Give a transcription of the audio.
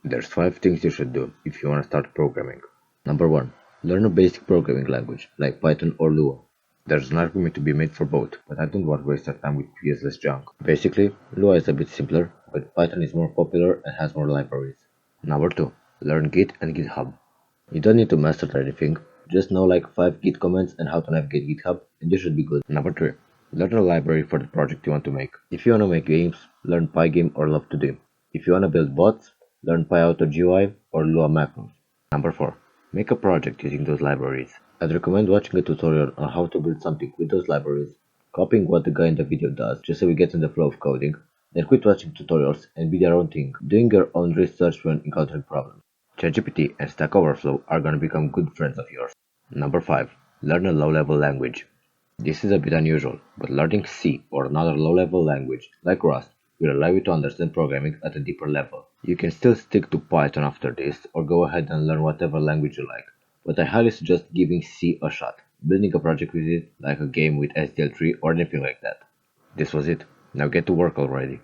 There's 5 things you should do if you want to start programming. Number 1. Learn a basic programming language, like Python or Lua. There's an argument to be made for both, but I don't want to waste our time with useless junk. Basically, Lua is a bit simpler, but Python is more popular and has more libraries. Number 2. Learn Git and GitHub. You don't need to master anything, just know like 5 Git commands and how to navigate GitHub, and you should be good. Number 3. Learn a library for the project you want to make. If you want to make games, learn Pygame or Love2D. If you want to build bots, learn PyAutoGUI or Lua macros. Number 4. Make a project using those libraries. I'd recommend watching a tutorial on how to build something with those libraries, copying what the guy in the video does just so we get in the flow of coding, then quit watching tutorials and be their own thing, doing your own research when encountering problems. ChatGPT and Stack Overflow are gonna become good friends of yours. Number 5. Learn a low-level language. This is a bit unusual, but learning C or another low-level language, like Rust, will allow you to understand programming at a deeper level. You can still stick to Python after this, or go ahead and learn whatever language you like, but I highly suggest giving C a shot, building a project with it, like a game with SDL3 or anything like that. This was it. Now get to work already.